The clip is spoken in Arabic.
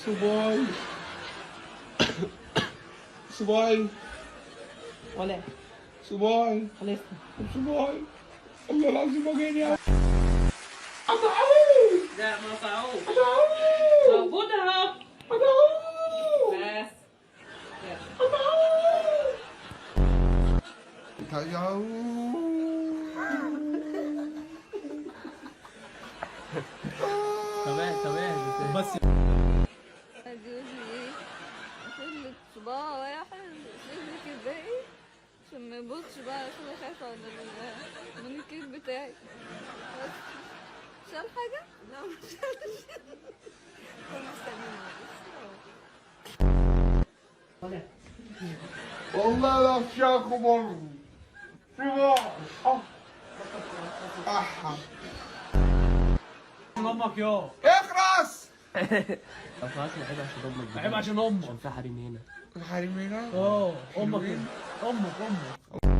صباي صباي ولا صباي خلاص. صباي والله العظيم وجعني يا لا ما صعوش. أدعوه موجود اهو. أدعوه بس تمام بس جوزي ايه شلة صباع واحد شلة الباقي عشان ما يبصش بقى عشان انا خايفة على المانيكير بتاعي بس. شال حاجة؟ لا مش شالش. ولا والله لا فشاكوا برضه صباي أحا عشان امك يا اخرس طب خلاص عيب عشان امك عيب عشان امك. عشان في حريم هنا. الحريم هنا اه امك امك